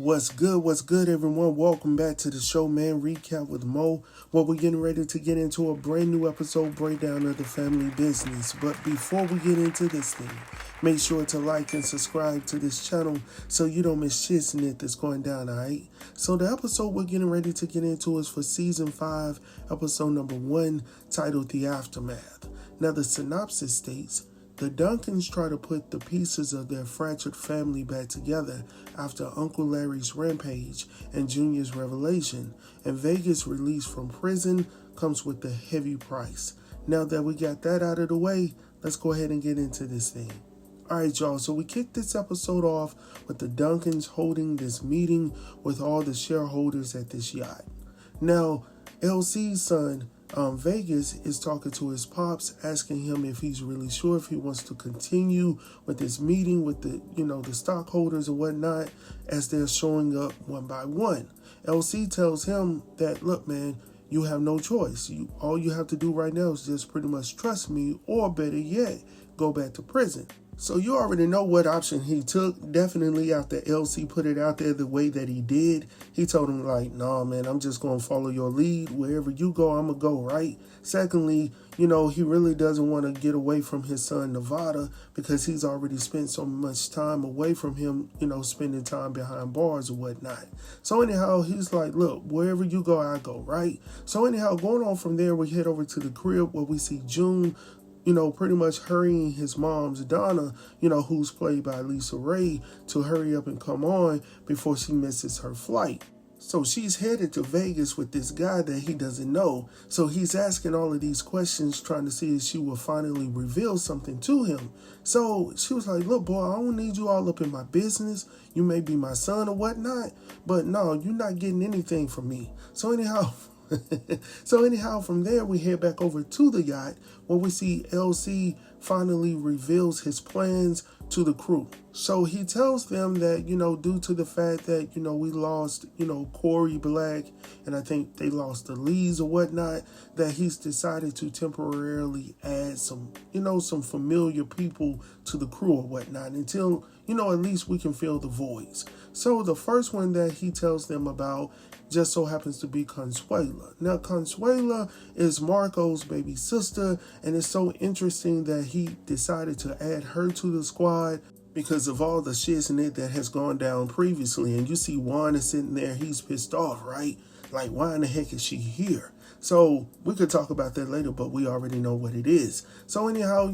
What's good, everyone? Welcome back to the show, man. Recap with Mo. Well, we're getting ready to get into a brand new episode breakdown of the family business. But before we get into this thing, make sure to like and subscribe to this channel so you don't miss shit in it that's going down, alright? So the episode we're getting ready to get into is for season 5, episode number 1, titled The Aftermath. Now, the synopsis states, the Duncans try to put the pieces of their fractured family back together after Uncle Larry's rampage and Junior's revelation, and Vegas' release from prison comes with a heavy price. Now that we got that out of the way, let's go ahead and get into this thing. Alright, y'all, so we kicked this episode off with the Duncans holding this meeting with all the shareholders at this yacht. Now, LC's son, Vegas is talking to his pops, asking him if he's really sure if he wants to continue with this meeting with the stockholders or whatnot as they're showing up one by one. LC tells him that, look, man, you have no choice. All you have to do right now is just pretty much trust me, or better yet, go back to prison. So you already know what option he took. Definitely after LC put it out there the way that he did, he told him like, nah, man, I'm just going to follow your lead. Wherever you go, I'm going to go, right? Secondly, he really doesn't want to get away from his son, Nevada, because he's already spent so much time away from him, spending time behind bars or whatnot. So anyhow, he's like, look, wherever you go, I go, right? So anyhow, going on from there, we head over to the crib where we see June, pretty much hurrying his mom's Donna, who's played by Lisa Ray, to hurry up and come on before she misses her flight. So she's headed to Vegas with this guy that he doesn't know. So he's asking all of these questions, trying to see if she will finally reveal something to him. So she was like, look, boy, I don't need you all up in my business. You may be my son or whatnot, but no, you're not getting anything from me. So anyhow, from there, we head back over to the yacht where we see LC finally reveals his plans to the crew. So he tells them that, due to the fact that, we lost, Corey Black, and I think they lost the Lees or whatnot, that he's decided to temporarily add some familiar people to the crew or whatnot until, at least we can fill the voids. So the first one that he tells them about just so happens to be Consuela. Now, Consuela is Marco's baby sister, and it's so interesting that he decided to add her to the squad because of all the shit in it that has gone down previously. And you see Juan is sitting there, he's pissed off, right? Like, why in the heck is she here? So we could talk about that later, but we already know what it is. So anyhow,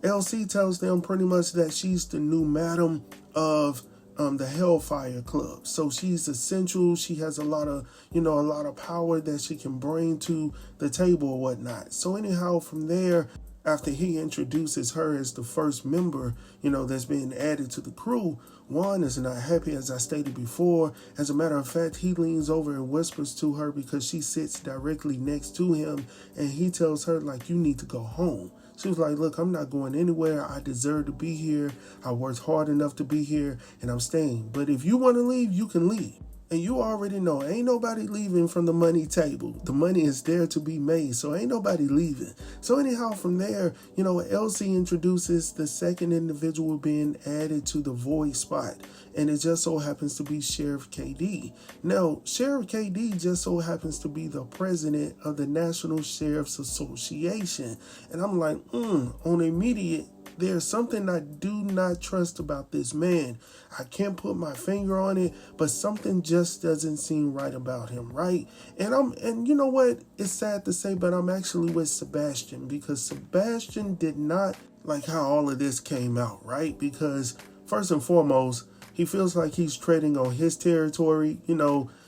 LC tells them pretty much that she's the new madam of the Hellfire Club. So she's essential. She has a lot of power that she can bring to the table or whatnot. So anyhow, from there, after he introduces her as the first member, that's being added to the crew, Juan is not happy, as I stated before. As a matter of fact, he leans over and whispers to her because she sits directly next to him, and he tells her, like, you need to go home. She was like, look, I'm not going anywhere. I deserve to be here. I worked hard enough to be here, and I'm staying. But if you want to leave, you can leave. And you already know, ain't nobody leaving from the money table. The money is there to be made, so ain't nobody leaving. So anyhow, from there, LC introduces the second individual being added to the void spot. And it just so happens to be Sheriff KD. Now, Sheriff KD just so happens to be the president of the National Sheriff's Association. And I'm like, on immediate, there's something I do not trust about this man. I can't put my finger on it, but something just doesn't seem right about him, right? And you know what? It's sad to say, but I'm actually with Sebastian, because Sebastian did not like how all of this came out, right? Because first and foremost, he feels like he's treading on his territory.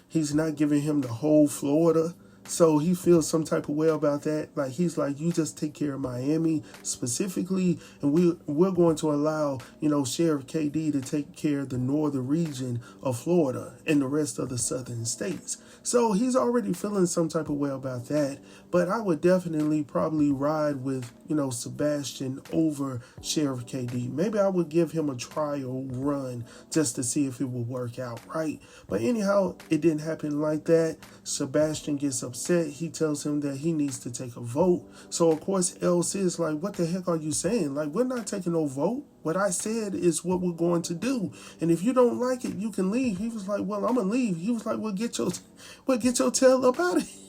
He's not giving him the whole Florida. So he feels some type of way about that. Like, he's like, you just take care of Miami specifically, and we're going to allow, Sheriff KD to take care of the northern region of Florida and the rest of the southern states. So he's already feeling some type of way about that. But I would definitely probably ride with, Sebastian over Sheriff KD. Maybe I would give him a trial run just to see if it would work out, right? But anyhow, it didn't happen like that. Sebastian gets upset upset. He tells him that he needs to take a vote. So, of course, LC is like, what the heck are you saying? Like, we're not taking no vote. What I said is what we're going to do. And if you don't like it, you can leave. He was like, well, I'm going to leave. He was like, well, get your tail up out of here.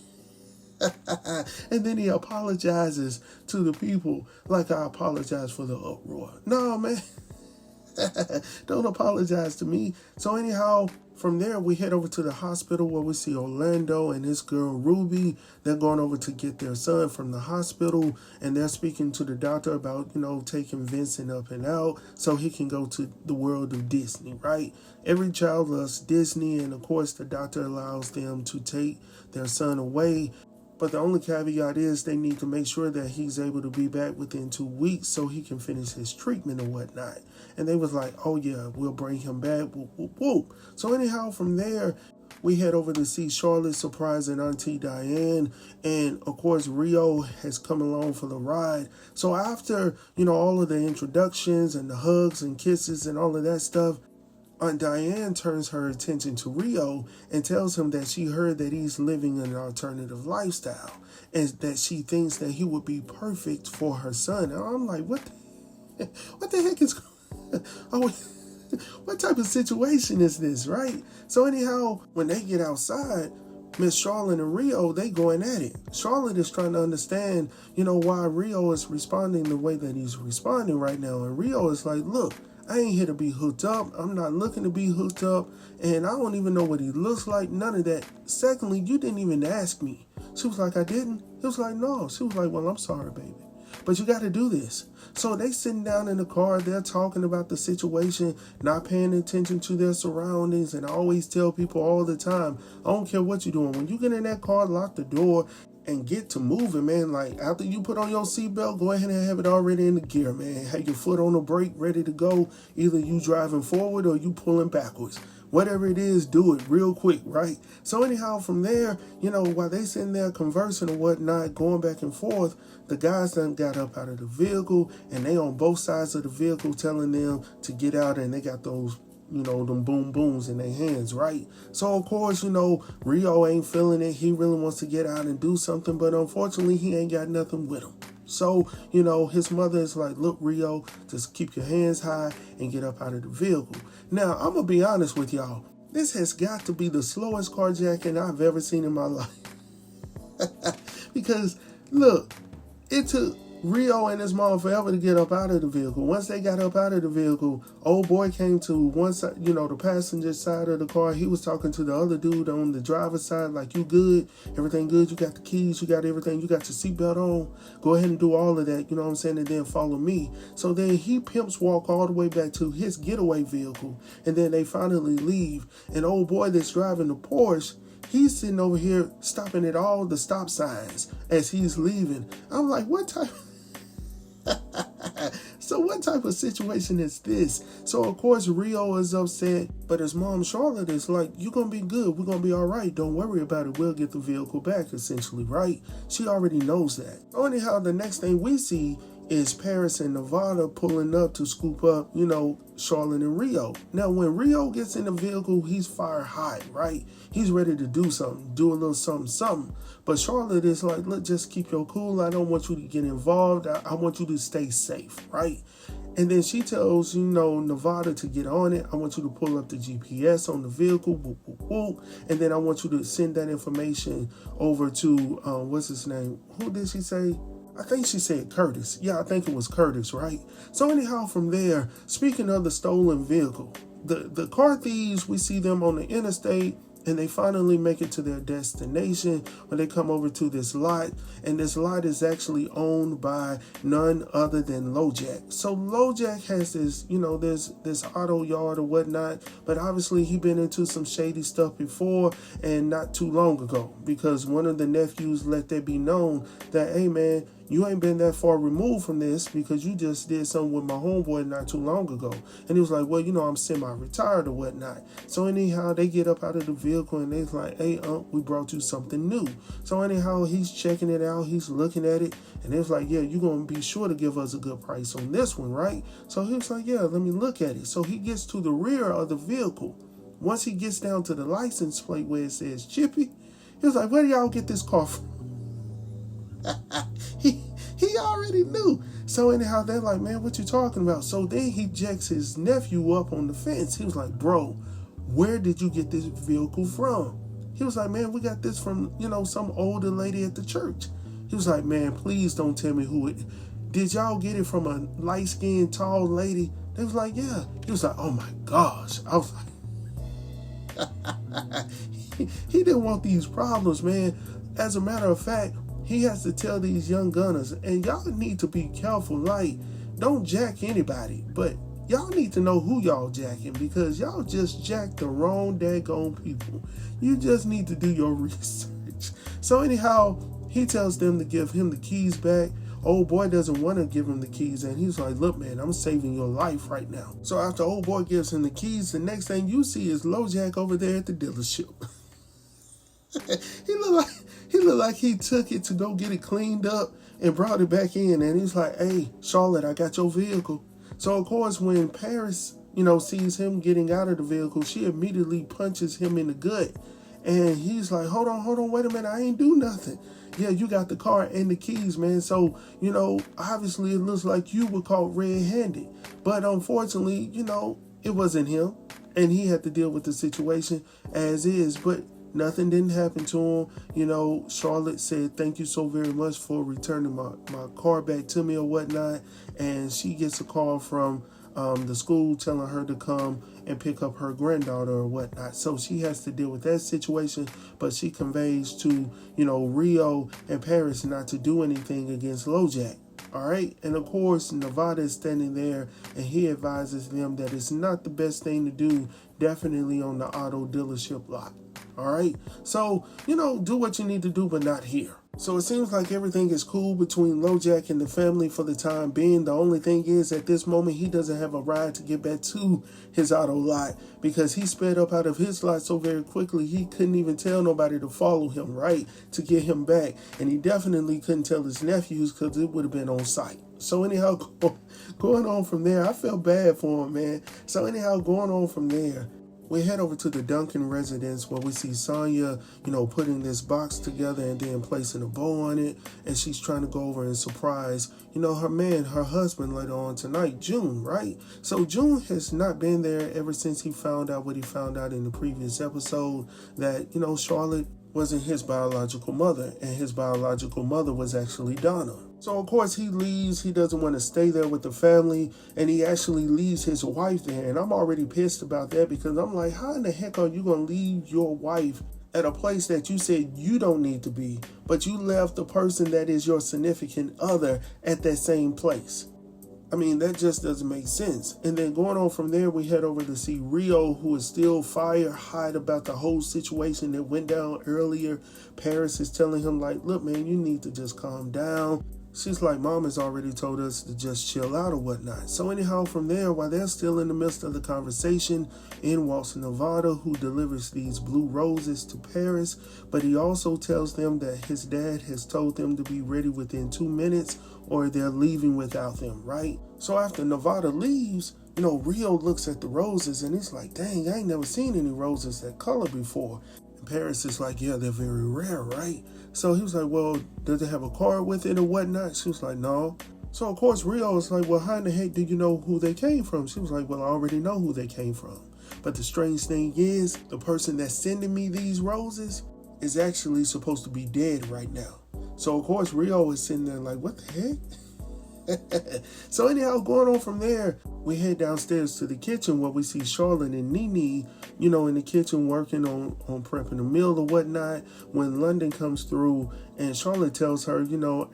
And then he apologizes to the people like I apologize for the uproar. No, man. Don't apologize to me. So anyhow, from there, we head over to the hospital where we see Orlando and his girl Ruby. They're going over to get their son from the hospital, and they're speaking to the doctor about, taking Vincent up and out so he can go to the world of Disney, right? Every child loves Disney, and of course, the doctor allows them to take their son away. But the only caveat is they need to make sure that he's able to be back within 2 weeks so he can finish his treatment and whatnot. And they was like, oh yeah, we'll bring him back. Whoop, whoop, whoop. So anyhow, from there, we head over to see Charlotte surprising Auntie Diane. And of course, Rio has come along for the ride. So after, all of the introductions and the hugs and kisses and all of that stuff, Aunt Diane turns her attention to Rio and tells him that she heard that he's living an alternative lifestyle and that she thinks that he would be perfect for her son. And I'm like, what the heck is what type of situation is this, right? So anyhow, when they get outside, Miss Charlotte and Rio, they going at it. Charlotte is trying to understand, why Rio is responding the way that he's responding right now. And Rio is like, look, I ain't here to be hooked up. I'm not looking to be hooked up. And I don't even know what he looks like. None of that. Secondly, you didn't even ask me. She was like, I didn't. He was like, no. She was like, well, I'm sorry, baby, but you got to do this. So they sitting down in the car. They're talking about the situation, not paying attention to their surroundings. And I always tell people all the time, I don't care what you're doing. When you get in that car, lock the door and get to moving, man. Like, after you put on your seatbelt, go ahead and have it already in the gear, man. Have your foot on the brake, ready to go. Either you driving forward or you pulling backwards. Whatever it is, do it real quick, right? So anyhow, from there, while they sitting there conversing and whatnot, going back and forth, the guys done got up out of the vehicle, and they on both sides of the vehicle telling them to get out, and they got those them boom booms in their hands, right? So, of course, Rio ain't feeling it. He really wants to get out and do something, but unfortunately, he ain't got nothing with him. So, his mother is like, look, Rio, just keep your hands high and get up out of the vehicle. Now, I'm going to be honest with y'all. This has got to be the slowest carjacking I've ever seen in my life. Because, look, it took Rio and his mom forever to get up out of the vehicle. Once they got up out of the vehicle, old boy came to one side, the passenger side of the car. He was talking to the other dude on the driver's side, like, you good? Everything good? You got the keys? You got everything? You got your seatbelt on? Go ahead and do all of that, and then follow me. So then he pimps walk all the way back to his getaway vehicle, and then they finally leave. And old boy that's driving the Porsche, he's sitting over here stopping at all the stop signs as he's leaving. I'm like, what type? So what type of situation is this? So of course Rio is upset, but his mom Charlotte is like, you're gonna be good, we're gonna be all right, don't worry about it, we'll get the vehicle back, essentially, right? She already knows that. So anyhow, the next thing we see is Paris and Nevada pulling up to scoop up, Charlotte and Rio. Now, when Rio gets in the vehicle, he's fire hot, right? He's ready to do something, do a little something. But Charlotte is like, look, just keep your cool. I don't want you to get involved. I want you to stay safe, right? And then she tells, Nevada to get on it. I want you to pull up the GPS on the vehicle, whoop, whoop, whoop. And then I want you to send that information over to, what's his name? Who did she say? I think she said Curtis. Yeah, I think it was Curtis, right? So anyhow, from there, speaking of the stolen vehicle, the car thieves, we see them on the interstate, and they finally make it to their destination when they come over to this lot. And this lot is actually owned by none other than LoJack. So LoJack has this, this auto yard or whatnot, but obviously he been into some shady stuff before and not too long ago, because one of the nephews let that be known that, hey man, you ain't been that far removed from this because you just did something with my homeboy not too long ago. And he was like, well, I'm semi-retired or whatnot. So anyhow, they get up out of the vehicle and they're like, hey, we brought you something new. So anyhow, he's checking it out. He's looking at it. And it's like, yeah, you're going to be sure to give us a good price on this one, right? So he was like, yeah, let me look at it. So he gets to the rear of the vehicle. Once he gets down to the license plate where it says Chippy, He was like, where do y'all get this car from? he already knew. So anyhow, they're like, man, what you talking about? So then he jacks his nephew up on the fence. He was like, bro, where did you get this vehicle from? He was like, man, we got this from, some older lady at the church. He was like, man, please don't tell me who it. Did y'all get it from a light-skinned, tall lady? They was like, yeah. He was like, oh my gosh. I was like, he didn't want these problems, man. As a matter of fact, he has to tell these young gunners, and y'all need to be careful. Like, don't jack anybody, but y'all need to know who y'all jacking, because y'all just jacked the wrong daggone people. You just need to do your research. So anyhow, he tells them to give him the keys back. Old boy doesn't want to give him the keys, and he's like, look, man, I'm saving your life right now. So after old boy gives him the keys, the next thing you see is LoJack over there at the dealership. He looked like he took it to go get it cleaned up and brought it back in, and he's like, hey, Charlotte, I got your vehicle. So of course, when Paris, sees him getting out of the vehicle, she immediately punches him in the gut. And he's like, hold on, wait a minute, I ain't do nothing. Yeah, you got the car and the keys, man. So, obviously it looks like you were caught red-handed. But unfortunately, it wasn't him. And he had to deal with the situation as is. But nothing didn't happen to him. Charlotte said, thank you so very much for returning my car back to me or whatnot. And she gets a call from the school telling her to come and pick up her granddaughter or whatnot. So she has to deal with that situation, but she conveys to, Rio and Paris not to do anything against LoJack. All right. And of course, Nevada is standing there, and he advises them that it's not the best thing to do, definitely on the auto dealership lot. All right. So, do what you need to do, but not here. So it seems like everything is cool between LoJack and the family for the time being. The only thing is, at this moment, he doesn't have a ride to get back to his auto lot because he sped up out of his lot so very quickly he couldn't even tell nobody to follow him, right, to get him back. And he definitely couldn't tell his nephews because it would have been on sight. So anyhow, going on from there, I felt bad for him, man. So anyhow, going on from there, we head over to the Duncan residence where we see Sonya, putting this box together and then placing a bow on it. And she's trying to go over and surprise, her husband later on tonight, June, right? So June has not been there ever since he found out what he found out in the previous episode, that, Charlotte wasn't his biological mother, and his biological mother was actually Donna. So of course he leaves. He doesn't want to stay there with the family, and he actually leaves his wife there. And I'm already pissed about that because I'm like, how in the heck are you going to leave your wife at a place that you said you don't need to be, but you left the person that is your significant other at that same place? I mean, that just doesn't make sense. And then going on from there, we head over to see Rio, who is still fire-hot about the whole situation that went down earlier. Paris is telling him, like, look, man, you need to just calm down. She's like, Mom has already told us to just chill out or whatnot. So anyhow, from there, while they're still in the midst of the conversation, in walks Nevada, who delivers these blue roses to Paris. But he also tells them that his dad has told them to be ready within 2 minutes or they're leaving without them, right? So after Nevada leaves, Rio looks at the roses and he's like, dang, I ain't never seen any roses that color before. And Paris is like, yeah, they're very rare, right? So he was like, well, does it have a card with it or whatnot? She was like, no. So of course Rio was like, well, how in the heck do you know who they came from? She was like, well, I already know who they came from. But the strange thing is, the person that's sending me these roses is actually supposed to be dead right now. So of course Rio is sitting there like, what the heck? So anyhow, going on from there, we head downstairs to the kitchen where we see Charlotte and Nene, in the kitchen working on prepping a meal or whatnot, when London comes through and Charlotte tells her,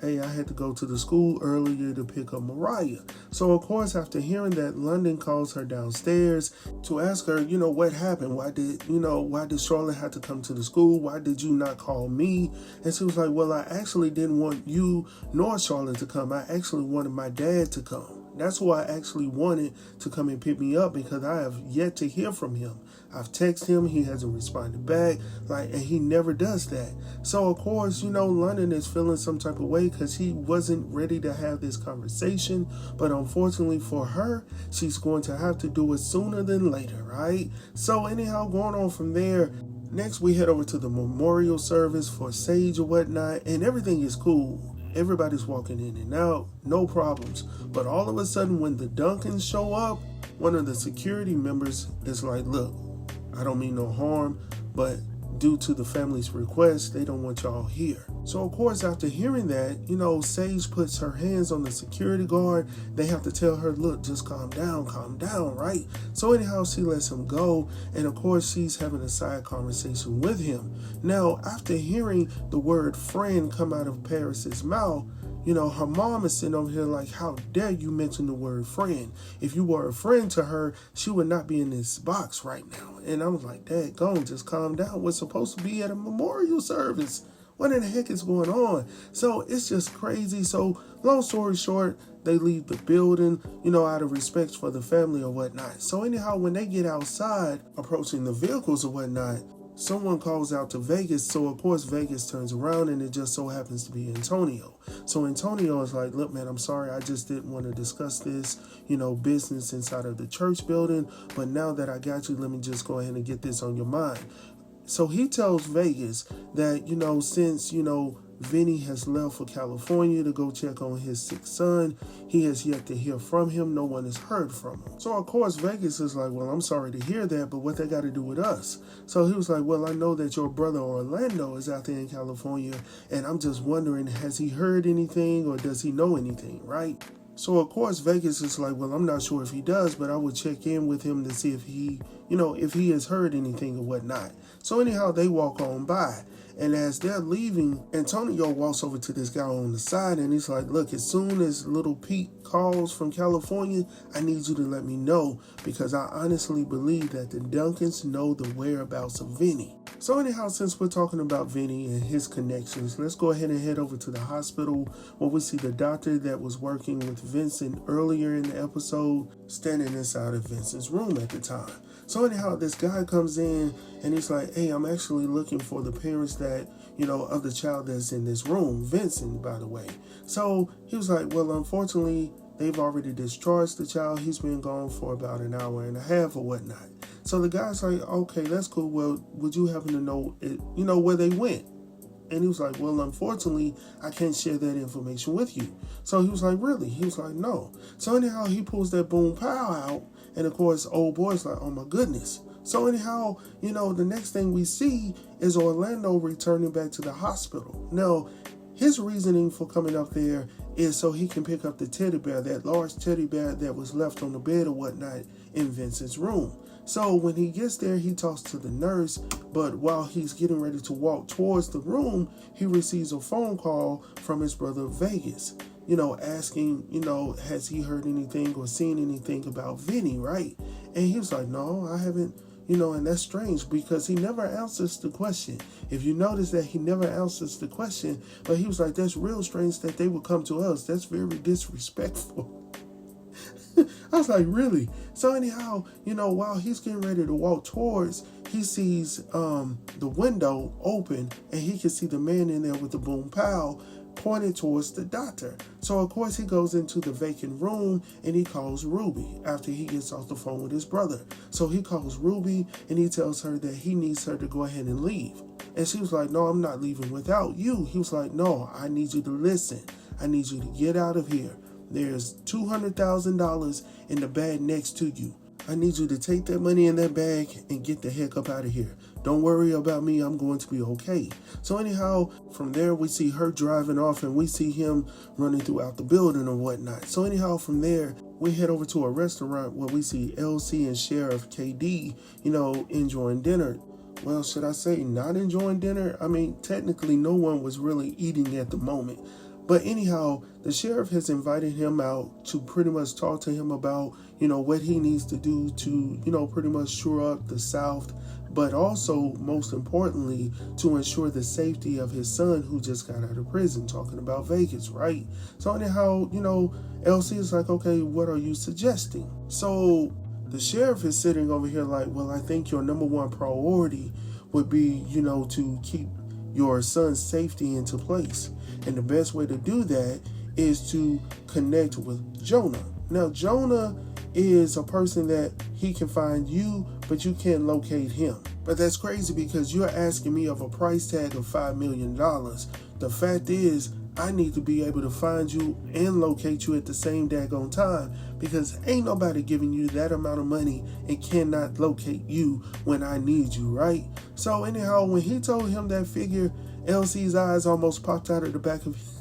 hey, I had to go to the school earlier to pick up Mariah. So of course, after hearing that, London calls her downstairs to ask her, what happened? Why did Charlotte have to come to the school? Why did you not call me? And she was like, well, I actually didn't want you nor Charlotte to come. I actually wanted my dad to come. That's who I actually wanted to come and pick me up, because I have yet to hear from him. I've texted him, he hasn't responded back, and he never does that. So of course, London is feeling some type of way because he wasn't ready to have this conversation. But unfortunately for her, she's going to have to do it sooner than later, right? So anyhow, going on from there, Next, we head over to the memorial service for Sage or whatnot, and everything is cool. Everybody's walking in and out, no problems. But all of a sudden, when the Duncans show up, one of the security members is like, look, I don't mean no harm, but due to the family's request, they don't want y'all here. So of course, after hearing that, Sage puts her hands on the security guard. They have to tell her, look, just calm down, right? So anyhow, she lets him go. And of course, she's having a side conversation with him. Now, after hearing the word friend come out of Paris's mouth, her mom is sitting over here like, how dare you mention the word friend? If you were a friend to her, she would not be in this box right now. And I was like, Dad, go on, just calm down. We're supposed to be at a memorial service. What in the heck is going on? So it's just crazy. So long story short, they leave the building, out of respect for the family or whatnot. So anyhow, when they get outside, approaching the vehicles or whatnot, someone calls out to Vegas. So of course Vegas turns around, and it just so happens to be Antonio. So Antonio is like, look, man, I'm sorry. I just didn't want to discuss this, business inside of the church building. But now that I got you, let me just go ahead and get this on your mind. So he tells Vegas that, since, Vinny has left for California to go check on his sick son, he has yet to hear from him. No one has heard from him. So, of course, Vegas is like, well, I'm sorry to hear that, but what that got to do with us? So he was like, well, I know that your brother Orlando is out there in California, and I'm just wondering, has he heard anything or does he know anything, right? So, of course, Vegas is like, well, I'm not sure if he does, but I would check in with him to see if he, if he has heard anything or whatnot. So, anyhow, they walk on by. And as they're leaving, Antonio walks over to this guy on the side, and he's like, look, as soon as little Pete calls from California, I need you to let me know, because I honestly believe that the Duncans know the whereabouts of Vinny. So anyhow, since we're talking about Vinny and his connections, let's go ahead and head over to the hospital where we see the doctor that was working with Vincent earlier in the episode standing inside of Vincent's room at the time. So anyhow, this guy comes in and he's like, hey, I'm actually looking for the parents that, of the child that's in this room, Vincent, by the way. So he was like, well, unfortunately, they've already discharged the child. He's been gone for about an hour and a half or whatnot. So the guy's like, okay, that's cool. Well, would you happen to know, where they went? And he was like, well, unfortunately, I can't share that information with you. So he was like, really? He was like, no. So anyhow, he pulls that boom pow out. And of course, old boy's like, oh my goodness. So anyhow, the next thing we see is Orlando returning back to the hospital. Now, his reasoning for coming up there is so he can pick up the teddy bear, that large teddy bear that was left on the bed or whatnot in Vincent's room. So when he gets there, he talks to the nurse, but while he's getting ready to walk towards the room, he receives a phone call from his brother Vegas, asking, has he heard anything or seen anything about Vinny, right? And he was like, no, I haven't, and that's strange because he never answers the question. If you notice that he never answers the question, but he was like, that's real strange that they would come to us. That's very disrespectful. I was like, really? So anyhow, while he's getting ready to walk towards, he sees the window open and he can see the man in there with the boom pow pointed towards the doctor. So of course he goes into the vacant room and he calls Ruby after he gets off the phone with his brother. So he calls Ruby and he tells her that he needs her to go ahead and leave. And she was like, no, I'm not leaving without you. He was like, no, I need you to listen. I need you to get out of here. There's $200,000 in the bag next to you. I need you to take that money in that bag and get the heck up out of here. Don't worry about me. I'm going to be okay. So anyhow, from there, we see her driving off and we see him running throughout the building or whatnot. So anyhow, from there, we head over to a restaurant where we see LC and Sheriff KD, enjoying dinner. Well, should I say not enjoying dinner? I mean, technically, no one was really eating at the moment. But anyhow, the sheriff has invited him out to pretty much talk to him about, what he needs to do to, pretty much shore up the South, but also, most importantly, to ensure the safety of his son who just got out of prison, talking about Vegas, right? So anyhow, LC is like, okay, what are you suggesting? So the sheriff is sitting over here like, well, I think your number one priority would be, to keep your son's safety into place. And the best way to do that is to connect with Jonah. Now, Jonah is a person that he can find you, but you can't locate him. But that's crazy because you're asking me of a price tag of $5 million. The fact is, I need to be able to find you and locate you at the same daggone time, because ain't nobody giving you that amount of money and cannot locate you when I need you, right? So anyhow, when he told him that figure, LC's eyes almost popped out of the back of his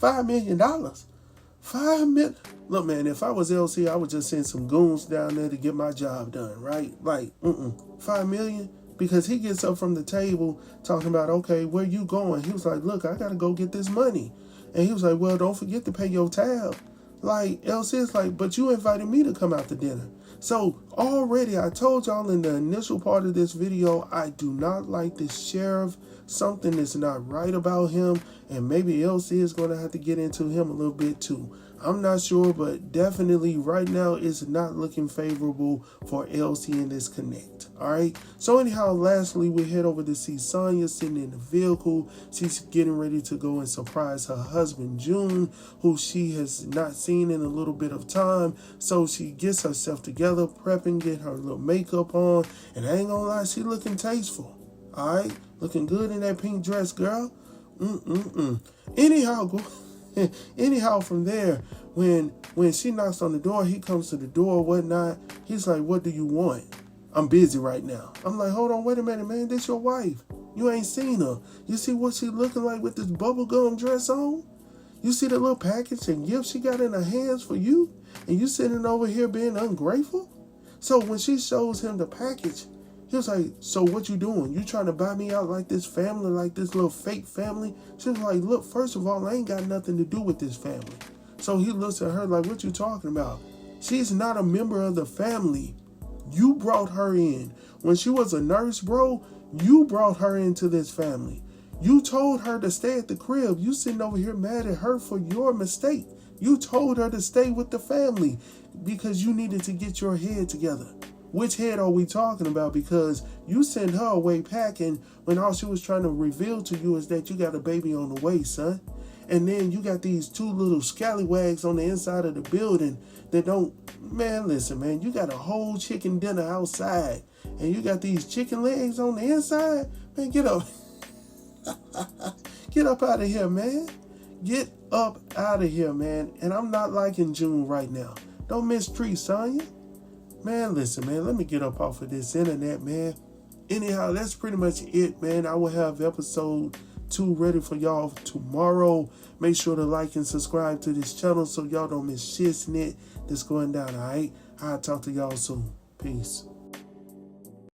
$5 million. $5 million. Look, man, if I was LC, I would just send some goons down there to get my job done, right? Like, $5 million? Because he gets up from the table talking about, okay, where you going? He was like, look, I got to go get this money. And he was like, well, don't forget to pay your tab. Like, LC is like, but you invited me to come out to dinner. So already I told y'all in the initial part of this video, I do not like this sheriff. Something is not right about him. And maybe LC is going to have to get into him a little bit too. I'm not sure, but definitely right now it's not looking favorable for LC in this connect. All right. So anyhow, lastly, we head over to see Sonya sitting in the vehicle. She's getting ready to go and surprise her husband, June, who she has not seen in a little bit of time. So she gets herself together, prepping, get her little makeup on. And I ain't gonna lie, she looking tasteful. All right. Looking good in that pink dress, girl. Anyhow, from there, when she knocks on the door, he comes to the door, whatnot. He's like, what do you want? I'm busy right now. I'm like, hold on, wait a minute, man. This your wife. You ain't seen her. You see what she looking like with this bubblegum dress on? You see the little package and gift she got in her hands for you? And you sitting over here being ungrateful? So when she shows him the package, he was like, so what you doing? You trying to buy me out like this family, like this little fake family? She was like, look, first of all, I ain't got nothing to do with this family. So he looks at her like, what you talking about? She's not a member of the family. You brought her in. When she was a nurse, bro, you brought her into this family. You told her to stay at the crib. You sitting over here mad at her for your mistake. You told her to stay with the family because you needed to get your head together. Which head are we talking about? Because you sent her away packing when all she was trying to reveal to you is that you got a baby on the way, son. And then you got these two little scallywags on the inside of the building that don't... Man, listen, man, you got a whole chicken dinner outside and you got these chicken legs on the inside? Man, get up. Get up out of here, man. Get up out of here, man. And I'm not liking June right now. Don't mistreat Sonya. Man, listen, man, let me get up off of this internet, man. Anyhow, that's pretty much it, man. I will have episode 2 ready for y'all tomorrow. Make sure to like and subscribe to this channel so y'all don't miss shit that's going down, all right? I'll talk to y'all soon. Peace.